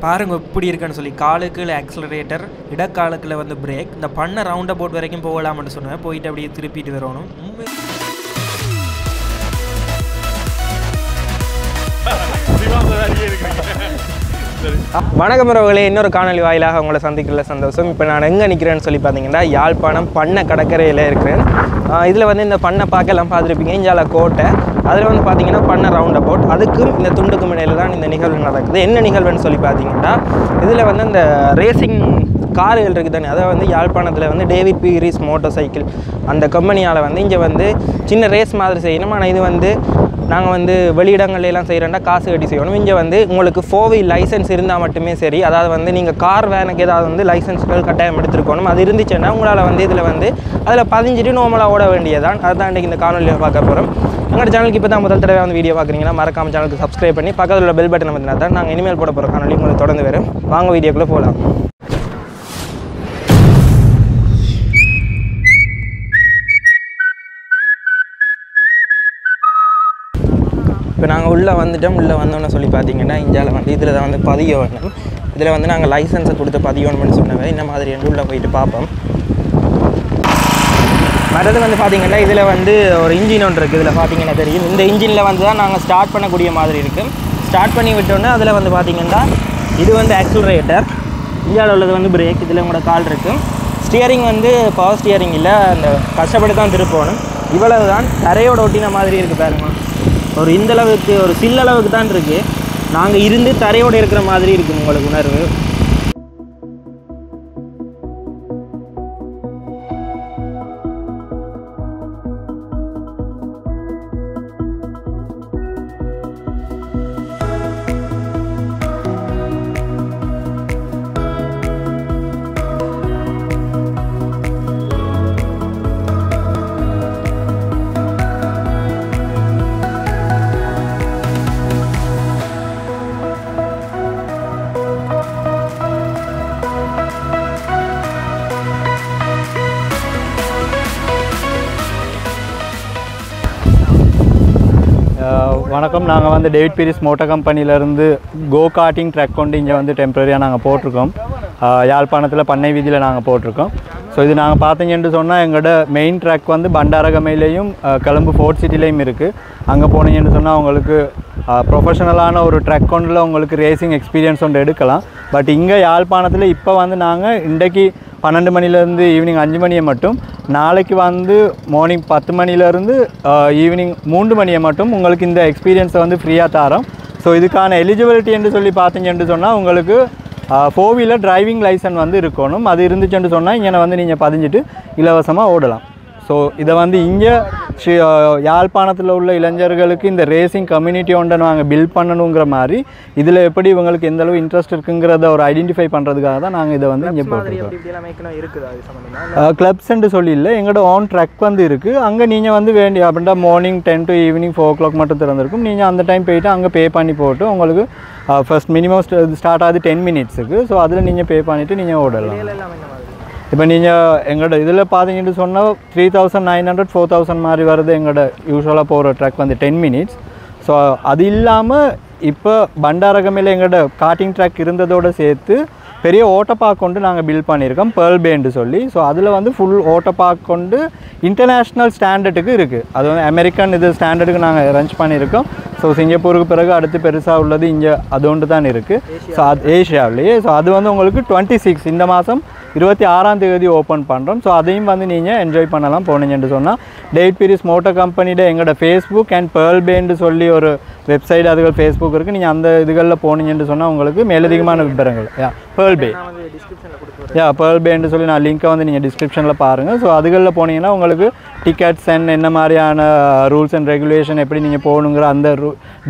பாருங்க எப்படி இருக்குன்னு சொல்லி காலுக்குள்ள ஆக்ஸலரேட்டர் இடக்காலுக்குள்ள வந்து பிரேக் இந்த பண்ண ரவுண்ட் அபவுட் வரைக்கும் போகலாம்னு சொன்னேன் போயிட்டு அப்படியே திருப்பிட்டு வரணும் வணக்கம் உறவுகளே இன்னொரு காணொலி வாயிலாக உங்களை சந்திக்கல சந்தோஷம் இப்போ நான் எங்கே நிற்கிறேன்னு சொல்லி பார்த்தீங்கன்னா யாழ்ப்பாணம் பண்ணை கடற்கரையில் இருக்கிறேன் இதில் வந்து இந்த பண்ணை பார்க்கலாம் பார்த்துருப்பீங்க இஞ்சால கோட்டை அதில் வந்து பார்த்தீங்கன்னா பண்ணை ரவுண்ட் அபவுட் அதுக்கும் இந்த துண்டுக்கும் இடையில தான் இந்த நிகழ்வு நடக்குது என்ன நிகழ்வுன்னு சொல்லி பார்த்தீங்கன்னா இதில் வந்து இந்த ரேசிங் கார்கள் இருக்குது தானே அதை வந்து யாழ்ப்பாணத்தில் வந்து டேவிட் பீரிஸ் மோட்டார் சைக்கிள் அந்த கம்பெனியால் வந்து இங்கே வந்து சின்ன ரேஸ் மாதிரி செய்யணும் ஆனால் இது வந்து நாங்கள் வந்து வெளியிடங்கள்லாம் செய்கிறோன்னா காசு கட்டி செய்யணும் இங்கே வந்து உங்களுக்கு 4-wheel லைசன்ஸ் இருந்தால் மட்டுமே சரி அதாவது வந்து நீங்கள் கார் வேனுக்கு ஏதாவது வந்து லைசன்ஸ்கள் கட்டாயம் எடுத்துருக்கணும் அது இருந்துச்சுன்னா உங்களால் வந்து இதில் வந்து அதில் பதிஞ்சிட்டு நார்மலாக ஓட வேண்டியதான் அதுதான் இன்றைக்கி இந்த காணொலியில் பார்க்க போகிறோம் எங்களோட சேனலுக்கு இப்போ தான் முதல் தடவை வந்து வீடியோ பார்க்குறீங்கன்னா மறக்காம சேனலுக்கு சப்ஸ்கிரைப் பண்ணி பக்கத்தில் உள்ள பெல் பட்டனை வந்து தான் நாங்கள் இனிமேல் போட போகிற காணொலி உங்களுக்கு தொடர்ந்து வரும் வாங்க வீடியோக்குள்ளே போகலாம் இப்போ நாங்கள் உள்ளே வந்துட்டோம் உள்ளே வந்தோன்னு சொல்லி பார்த்தீங்கன்னா இந்தியாவில் வந்து இதில் தான் வந்து பதிய வேணும் இதில் வந்து நாங்கள் லைசன்ஸை கொடுத்து பதியணும்னு சொன்னவே இந்த மாதிரி உள்ளே போயிட்டு பார்ப்போம் மற்றது வந்து பார்த்திங்கன்னா இதில் வந்து ஒரு இன்ஜின் ஒன்று இருக்குது இதில் பார்த்தீங்கன்னா தெரியும் இந்த இன்ஜினில் வந்து தான் நாங்கள் ஸ்டார்ட் பண்ணக்கூடிய மாதிரி இருக்குது ஸ்டார்ட் பண்ணி விட்டோன்னே அதில் வந்து பார்த்திங்கன்னா இது வந்து ஆக்ஸலரேட்டர் இந்தியாவில் உள்ளது வந்து பிரேக் இதில் உங்களோட கால் இருக்குது ஸ்டியரிங் வந்து பவர் ஸ்டியரிங் இல்லை அந்த கஷ்டப்பட்டு தான் திருப்பணும் இவ்வளவு தான் தரையோட ஒட்டின மாதிரி இருக்குது பாருங்க ஒரு இந்தளவுக்கு ஒரு சில்லளவுக்கு தான் இருக்குது நாங்கள் இருந்து தரையோடு இருக்கிற மாதிரி இருக்குது உங்களுக்கு உணர்வு வணக்கம் நாங்கள் வந்து டேவிட் பீரிஸ் மோட்டார் கம்பெனியிலேருந்து கோ கார்ட்டிங் ட்ரக் கொண்டு இங்கே வந்து டெம்பரரியாக நாங்கள் போட்டிருக்கோம் யாழ்ப்பாணத்தில் பண்ணை வீதியில் நாங்கள் போட்டிருக்கோம் ஸோ இது நாங்கள் பார்த்தீங்கன்னு சொன்னால் எங்களோட மெயின் ட்ரக் வந்து பண்டாரகமையிலையும் கொழும்பு ஃபோர்ட் சிட்டிலையும் இருக்குது அங்கே போனீங்கன்னு சொன்னால் உங்களுக்கு ப்ரொஃபஷனலான ஒரு ட்ரக் கொண்டில் உங்களுக்கு ரேசிங் எக்ஸ்பீரியன்ஸ் ஒன்று எடுக்கலாம் பட் இங்கே யாழ்ப்பாணத்தில் இப்போ வந்து நாங்கள் இன்றைக்கி 12 மணிலேருந்து ஈவினிங் 5 மணியை மட்டும் நாளைக்கு வந்து மார்னிங் 10 மணிலேருந்து ஈவினிங் 3 மணியை மட்டும் உங்களுக்கு இந்த எக்ஸ்பீரியன்ஸை வந்து ஃப்ரீயாக தரோம் ஸோ இதுக்கான எலிஜிபிலிட்டி என்று சொல்லி பார்த்தீங்கன்னு சொன்னால் உங்களுக்கு 4-வீலர் டிரைவிங் லைசன்ஸ் வந்து இருக்கணும் அது இருந்துச்சுன்னு சொன்னால் இங்கே வந்து நீங்கள் பதிஞ்சிட்டு இலவசமாக ஓடலாம் ஸோ இதை வந்து இங்கே யாழ்ப்பாணத்தில் உள்ள இளைஞர்களுக்கு இந்த ரேசிங் கம்யூனிட்டி ஒன்றை நாங்கள் பில்ட் பண்ணணுங்கிற மாதிரி இதில் எப்படி இவங்களுக்கு எந்தளவு இன்ட்ரெஸ்ட் இருக்குங்கிறத ஒரு ஐடென்டிஃபை பண்ணுறதுக்காக தான் நாங்கள் இதை வந்து இங்கே போட்டிருக்கோம் கிளப்ஸ்ன்னு சொல்லி இல்லை எங்களோட ஆன் ட்ரக் வந்து இருக்குது அங்கே நீங்கள் வந்து வேண்டிய அப்படின்னா மார்னிங் 10 to ஈவினிங் 4 o'clock மட்டும் திறந்திருக்கும் நீங்கள் அந்த டைம் போய்ட்டு அங்கே பே பண்ணி போட்டு உங்களுக்கு ஃபர்ஸ்ட் மினிமம் ஸ்டார்ட் ஆகுது 10 minutesக்கு ஸோ அதில் நீங்கள் பே பண்ணிவிட்டு நீங்கள் ஓடலாம் இப்போ நீங்கள் எங்களோட இதில் பார்த்தீங்கன்னு சொன்னால் 3900 4000 மாதிரி வருது எங்களோட யூஸ்வலாக போகிற ட்ரக் வந்து 10 minutes ஸோ அது இல்லாமல் இப்போ பண்டாரகமையில் எங்களோட கார்ட்டிங் ட்ரக் இருந்ததோடு சேர்த்து பெரிய ஓட்டப்பாக் கொண்டு நாங்கள் பில்ட் பண்ணியிருக்கோம் பேர்ல் பேன்னு சொல்லி ஸோ அதில் வந்து ஃபுல் ஓட்டப்பாக் கொண்டு இன்டர்நேஷ்னல் ஸ்டாண்டர்டுக்கு இருக்குது அது வந்து அமெரிக்கன் இது ஸ்டாண்டர்டுக்கு நாங்கள் அரேஞ்ச் பண்ணியிருக்கோம் ஸோ சிங்கப்பூருக்கு பிறகு அடுத்து பெருசாக உள்ளது இங்கே அது ஒன்று தான் இருக்குது ஸோ அது ஏஷியாவிலேயே ஸோ அது வந்து உங்களுக்கு 26 இந்த மாதம் 26ஆம் தேதி ஓப்பன் பண்ணுறோம் ஸோ அதையும் வந்து நீங்கள் என்ஜாய் பண்ணலாம் போனீங்கன்னு சொன்னால் டேவிட் பீரிஸ் மோட்டார் கம்பெனியோட எங்களோட ஃபேஸ்புக் அண்ட் பேர்ல் பேன்னு சொல்லி ஒரு வெப்சைட் அதுகள் ஃபேஸ்புக் இருக்குது நீங்கள் அந்த இதுகளில் போனீங்கன்னு சொன்னால் உங்களுக்கு மேலதிகமான விவரங்கள் பேர்ல் பே பேர்ல் பேன்னு சொல்லி நான் லிங்க்கை வந்து நீங்கள் டிஸ்கிரிப்ஷனில் பாருங்கள் ஸோ அதுகளில் போனீங்கன்னா உங்களுக்கு டிக்கெட்ஸ் அண்ட் என்ன மாதிரியான ரூல்ஸ் அண்ட் ரெகுலேஷன் எப்படி நீங்கள் போகணுங்கிற அந்த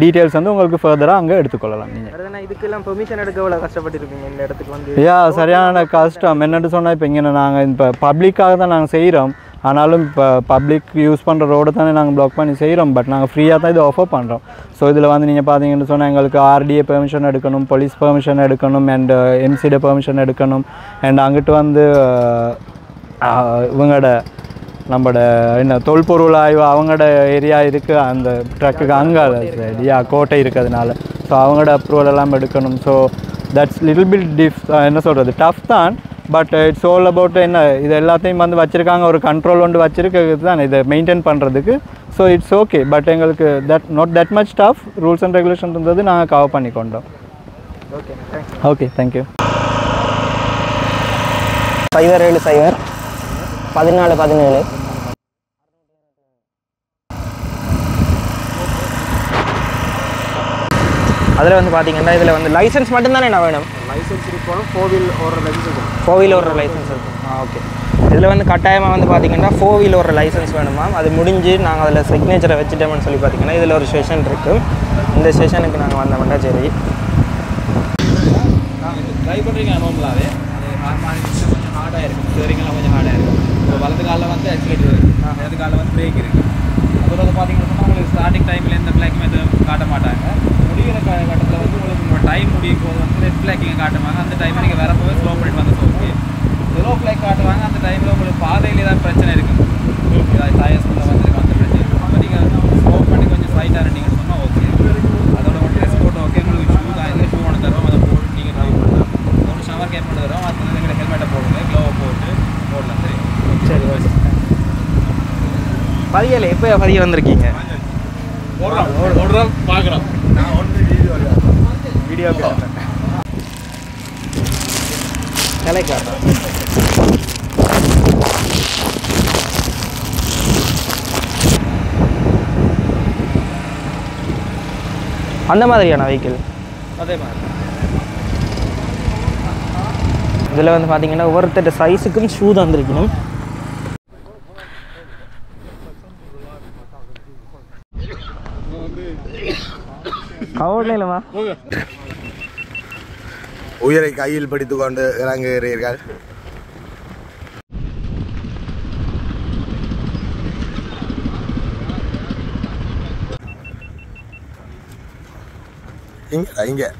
டீட்டெயில்ஸ் வந்து உங்களுக்கு ஃபர்தராக அங்கே எடுத்துக்கொள்ளலாம் நீங்கள் இதுக்கெல்லாம் பெர்மிஷன் எடுக்க எவ்வளோ கஷ்டப்பட்டுருப்பீங்க இந்த இடத்துக்கு வந்து சரியான கஷ்டம் என்னென்னு சொன்னால் இப்போ இங்கே நாங்கள் இப்போ பப்ளிக்காக தான் நாங்கள் செய்கிறோம் ஆனாலும் இப்போ பப்ளிக் யூஸ் பண்ணுற ரோடு தானே நாங்கள் பிளாக் பண்ணி செய்கிறோம் பட் நாங்கள் ஃப்ரீயாக தான் இது ஆஃபர் பண்ணுறோம் ஸோ இதில் வந்து நீங்கள் பார்த்தீங்கன்னு சொன்னால் எங்களுக்கு ஆர்டிஏ பெர்மிஷன் எடுக்கணும் போலீஸ் பெர்மிஷன் எடுக்கணும் அண்ட் எம்சிட பெர்மிஷன் எடுக்கணும் அண்ட் அங்கிட்டு வந்து இவங்களோட நம்மளோட என்ன தொல்பொருள் ஆய்வு அவங்களோட ஏரியா இருக்குது அந்த ட்ரக்குக்கு அங்கே கோட்டை இருக்கிறதுனால ஸோ அவங்களோட அப்ரூவல் எல்லாம் எடுக்கணும் ஸோ தட்ஸ் லிட்டில் பிட் என்ன சொல்கிறது டஃப் தான். பட் இட்ஸ் ஆல் அபவுட் என்ன இது எல்லாத்தையும் வந்து வச்சுருக்காங்க, ஒரு கண்ட்ரோல் ஒன்று வச்சுருக்கிறது தான் இதை மெயின்டைன் பண்ணுறதுக்கு. So it's okay. பட் எங்களுக்கு not that much tough rules and regulation இருந்தது, நாங்கள் கவர் பண்ணி கொண்டோம். Okay thank you. 070 1417 அதில் வந்து பார்த்தீங்கன்னா இதில் வந்து லைசன்ஸ் மட்டும்தானே நான் வேணும்? லைசன்ஸ் இருக்கணும், 4 வீல் ஓடுற லைசன்ஸ் இருக்கும். 4 வீல் ஓடுற லைசன்ஸ் இருக்கும். ஓகே. இதில் வந்து கட்டாயமாக வந்து பார்த்தீங்கன்னா 4 வீல் ஓடுற லைசன்ஸ் வேணுமா? அது முடிஞ்சு நாங்கள் அதில் சிக்னேச்சரை வச்சுட்டோம்னு சொல்லி பார்த்தீங்கன்னா இதில் ஒரு செஷன் இருக்குது. இந்த செஷனுக்கு நாங்கள் வந்தோம்னா சரி ட்ரை பண்ணுறீங்க நார்மலாகவே. அது கொஞ்சம் ஹார்டாக இருக்கும், ஸ்டேரிங்லாம் கொஞ்சம் ஹார்டாக இருக்கும். இப்போ வலது காலில் வந்து ஆக்சிலேட்டர் இருக்குது, இடது காலில் வந்து பிரேக் இருக்குது. அதோட வந்து பார்த்தீங்கன்னா உங்களுக்கு ஸ்டார்டிங் டைமில் எந்த பிளாக்குமே எதுவும் காட்ட மாட்டாங்க. முடிகிற கட்டத்தில் வந்து உங்களுக்கு டைம் முடியும் போது வந்து ரெட் பிளாக்கிங்க காட்டுவாங்க. அந்த டைமில் நீங்கள் வரப்போவே ஸ்லோ பண்ணிட்டு வந்து ஓகே. எல்லோ பிளாக் காட்டுவாங்க. அந்த டைமில் உங்களுக்கு பாதையில் ஏதாவது பிரச்சனை இருக்குது, ஏதாவது டயர்ஸ்க்குள்ளே வந்துருக்கு, அந்த பிரச்சனை இருக்கும். அப்போ நீங்கள் வந்து ஸ்லோ பண்ணி கொஞ்சம் ஸ்லைட்டாக இருந்தீங்கன்னு சொன்னால் ஓகே. அதோட ஒரு ட்ரெஸ் போட்டு ஓகே, உங்களுக்கு ஷூ தான் இல்லை, ஷூ ஒன்று தருவோம், அதை போட்டு நீங்கள் ட்ரைவ் பண்ணலாம். ஒன்று ஷவர் கேப் பண்ணி தருவோம், அது எங்களை ஹெல்மெட்டை போடுங்க, க்ளோவை போட்டு போடலாம். சரி ஓகே. பதியலை எப்போ பதிய வந்திருக்கீங்க? ஓடுறோம் பார்க்குறோம். நான் ஒன்று வீடியோ கலை காட்டுறேன். அந்த மாதிரியான வெஹிக்கிள் அதே மாதிரி இதில் வந்து பார்த்தீங்கன்னா ஒவ்வொருத்தர் சைஸுக்கும் ஷூ தந்துருக்கணும். கவுட்லேமா உயிரை கையில் பிடித்து கொண்டு இறங்குகிறீர்கள். இங்கே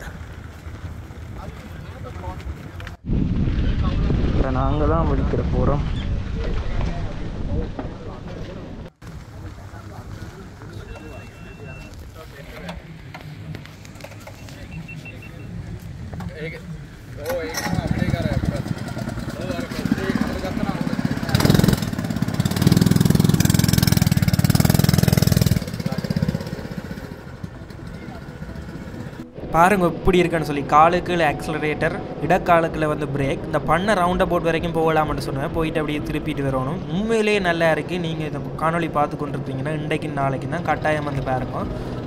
நாங்கள் தான் முடிக்கிற போகிறோம். பாருங்க எப்படி இருக்குன்னு சொல்லி காலுக்குள்ள ஆக்சலரேட்டர், இடக்காலுக்குள்ள வந்து பிரேக். இந்த பண்ண ரவுண்ட் அபவுட் வரைக்கும் போகலாம்னு சொன்னேன், போயிட்டு அப்படியே திருப்பிட்டு வரணும். உண்மையிலேயே நல்லா இருக்குது. நீங்கள் இந்த காணொலி பார்த்து கொண்டிருப்பீங்கன்னா இன்றைக்கு நாளைக்கு தான் கட்டாயம் வந்து பாருங்க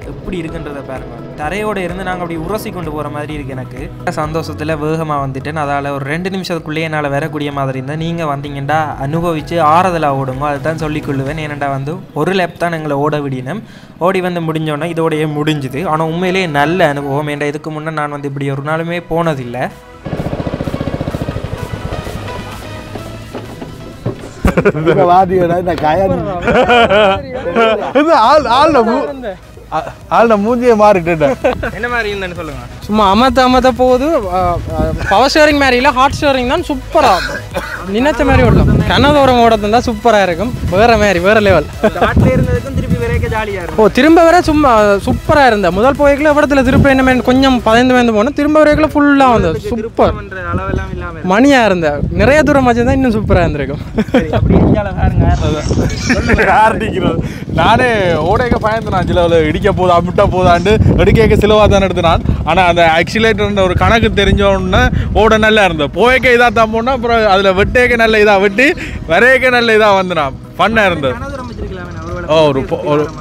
எப்படி இருக்குன்றதை பாருங்க. தரையோடு இருந்து நாங்கள் அப்படி உரசி கொண்டு போகிற மாதிரி இருக்குது. எனக்கு சந்தோஷத்தில் வேகமாக வந்துட்டேன். அதால் ஒரு 2 நிமிஷத்துக்குள்ளேயே என்னால் வரக்கூடிய மாதிரி இருந்தால் நீங்கள் வந்தீங்கன்னா அனுபவித்து ஆறுதலாக ஓடுங்க. அதுதான் சொல்லிக்கொள்ளுவேன். ஏனெண்டா வந்து ஒரு லேப் தான் எங்களை ஓட விடினோம். ஓடி வந்து முடிஞ்சோன்னா இதோடையே முடிஞ்சுது. ஆனால் உண்மையிலேயே நல்ல அனுபவம். ஏன்டா இதுக்கு முன்னே நான் வந்து இப்படி ஒரு நாளுமே போனதில்லை. வாதியோட இந்த கயன் ஆள் மூஞ்சியை மாறிட்டு என்ன மாதிரி இருந்தேன்னு சொல்லுங்கள். சும்மா அமத்த போகுது. பவர் ஸ்டேரிங் மாதிரி இல்லை, ஹாட் ஸ்டேரிங் தான். சூப்பராக நினைச்ச மாதிரி ஓடலாம். கனதோரம் ஓடத்து தான் சூப்பராக இருக்கும். வேறு மாதிரி வேறு லெவல். இருந்ததுக்கும் திருப்பி வரைக்கும் ஜாலியாக இருக்கும். ஓ திரும்ப வர சும்மா சூப்பராக இருந்த முதல் போய்க்குள்ள இடத்துல திருப்பி என்ன கொஞ்சம் பயந்து போனோம். திரும்ப வரைக்குள்ள ஃபுல்லாக வந்தது சூப்பர் அளவெல்லாம் இல்லாமல் மணியாக இருந்த நிறைய தூரம் வச்சு தான் இன்னும் சூப்பராக இருந்திருக்கும். நானே ஓடைக்க பயந்துனான். சில இடிக்க போதா முட்டை போதாண்டு எடுக்க சிலவாக தானே எடுத்துனான். ஆனால் அந்த ஆக்சிலேட்டர் ஒரு கணக்கு தெரிஞ்சோன்னு ஓட நல்லா இருந்தது. போய்க்க இதாக தான் போனால் அப்புறம் அதில் வெட்டேக்க நல்ல இதாக வெட்டி வரையக்க நல்ல இதாக வந்துனான். ஃபன்னாக இருந்தது. ஒரு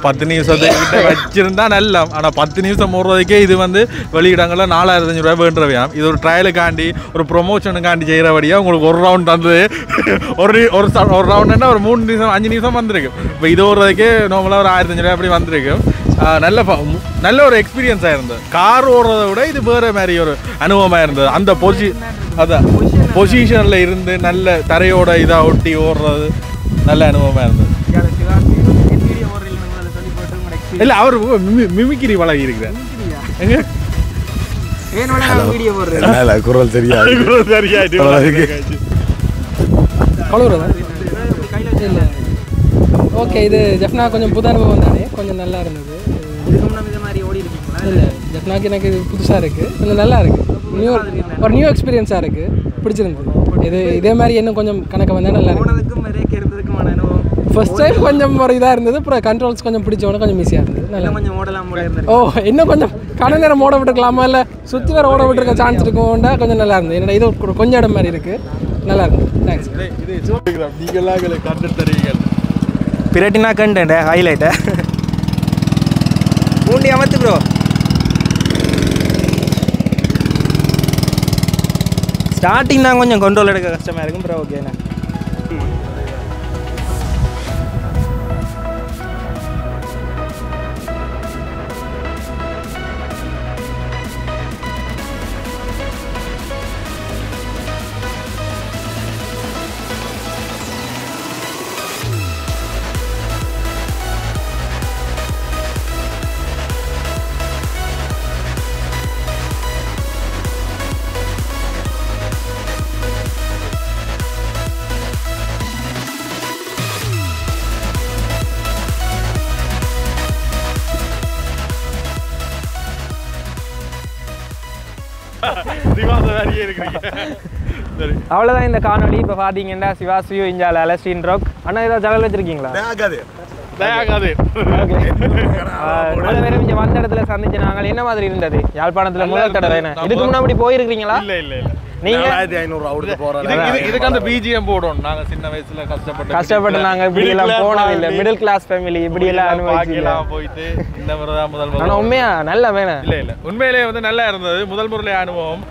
10 நிமிஷத்துக்கிட்ட வச்சிருந்தா நல்லா. ஆனால் 10 நிமிஷம் ஓடுறதுக்கே இது வந்து வெளியிடங்களில் 4500 ரூபாய் வேண்டுறவையாம். இது ஒரு ட்ரையலுக்காண்டி ஒரு ப்ரொமோஷனுக்காண்டி செய்கிறபடியாக உங்களுக்கு ஒரு ரவுண்ட் தந்தது. ஒரு ரவுண்டுன்னா ஒரு 3 நிமிஷம் 5 நிமிஷம் வந்திருக்கு. இப்போ இது ஓடுறதுக்கே நார்மலாக ஒரு 1500 ரூபாய் அப்படி வந்திருக்கு. நல்ல ஒரு எக்ஸ்பீரியன்ஸாக இருந்தது. கார் ஓடுறத விட இது வேறு மாதிரி ஒரு அனுபவமாக இருந்தது. அந்த பொசிஷனில் இருந்து நல்ல தரையோட இதாக ஒட்டி ஓடுறது நல்ல அனுபவமாக இருந்தது. இல்லை அவர் மிமிக்கிரி பழகி இருக்கிறார். எங்க குரல் சரியா ஓகே. இது ஜஃப்னா கொஞ்சம் புது அனுபவம் தானே, கொஞ்சம் நல்லா இருந்தது. இதுக்கு முன்னாடி இந்த மாதிரி ஓடி இருக்கீங்களா? இல்லை ஜாஃப்னாக்கு எனக்கு இது புதுசாக இருக்குது, கொஞ்சம் நல்லா இருக்குது, ஒரு நியூ எக்ஸ்பீரியன்ஸாக இருக்குது, பிடிச்சிருந்தது. இதே மாதிரி இன்னும் கொஞ்சம் கணக்கு வந்தால் நல்லா இருக்கும். ஃபர்ஸ்ட் டைம் கொஞ்சம் ஒரு இதாக இருந்தது, அப்புறம் கண்ட்ரோல்ஸ் கொஞ்சம் பிடிச்சோட கொஞ்சம் ஈஸியாக இருந்தது. நல்லா கொஞ்சம் ஓடலாம் போல இருந்தது. ஓ இன்னும் கொஞ்சம் கண நேரம் ஓட விட்டுருக்கலாமா, இல்லை சுற்றி வர ஓட விட்டுருக்க சான்ஸ் இருக்கும்டா கொஞ்சம் நல்லா இருந்தது. என்னடா இது கொஞ்சம் இடம் மாதிரி இருக்குது, நல்லா இருந்தது. தேங்க்ஸ். நீங்களாக கண்டு தருவீங்க பிரட்டினா கண்டேன் ஹைலைட்டை மூண்டி அமர்த்து ப்ரோ. ஸ்டார்டிங் தான் கொஞ்சம் கண்ட்ரோல் எடுக்க கஷ்டமாக இருக்கும் ப்ரோ. ஓகேண்ணா. அவ்வளோதான் இந்த காணொலி. இப்போ பார்த்தீங்கன்னா சிவாசியோ இஞ்சால அலஸ்டின் ராக். அண்ணா ஏதாவது ஜகல் வச்சிருக்கீங்களா? இங்கே வந்த இடத்துல சந்திச்சு நாங்கள் என்ன மாதிரி இருந்தது? யாழ்ப்பாணத்தில் முதல் தடவை. இதுக்கு முன்னாடி போயிருக்கீங்களா? இல்லை இல்லை இல்லை. நீங்க 1500 அவுட் போறோம். இதுக்கு அந்த பிஜிஎம் போடும். நாங்க சின்ன வயசுல கஷ்டப்பட்டு நாங்க இப்படி எல்லாம் போனது இல்ல. மிடில் கிளாஸ் ஃபேமிலி இப்படி எல்லாம் அனுபவிக்கலாம் போயிட்டு இந்த முறை தான் முதல் முறை. ஆனா உண்மையா நல்ல வேணும். இல்ல இல்ல உண்மையிலேயே வந்து நல்லா இருந்தது. முதல் முறையிலே அனுபவம்.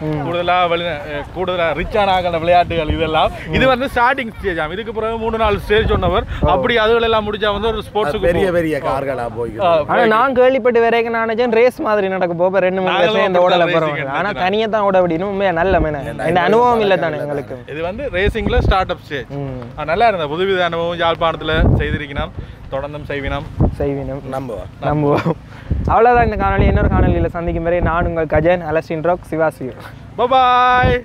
கூடுதலா ரிச்சான விளையாட்டுகள் இதெல்லாம். இது வந்து ஸ்டார்டிங் ஸ்டேஜ் ஆகும். இதுக்கு பிறகு 3-4 ஸ்டேஜ் சொன்னவர். அப்படி அதுகள் எல்லாம் முடிச்சா வந்து ஒரு ஸ்போர்ட்ஸ்க்கு பெரிய பெரிய கார்களா போய். ஆனா நான் கேள்விப்பட்டு வரைக்கும் நான் நினைச்சேன் ரேஸ் மாதிரி நடக்க போக 2-3 சேர்ந்து ஓடல போறோம். ஆனா தனியா தான் ஓட விடணும். உண்மையா நல்ல வேணும். இந்த அனுபவம் இல்ல தானே எங்களுக்கு. இது வந்து ரேசிங்ல ஸ்டார்ட் அப் ஸ்டேஜ். நல்லா இருந்தது. புதுவித அனுபவம் யாழ்ப்பாணத்துல செய்திருக்கணும். தொடர்ந்தும் செய்வினம் நம்புவோம். அவ்வளவுதான் இந்த காணொலி. இன்னொரு காணொலியில சந்திக்கும் வரை நான் உங்கள் கஜன், அலஸ்டின் ராக், சிவாசியோ. பாய்.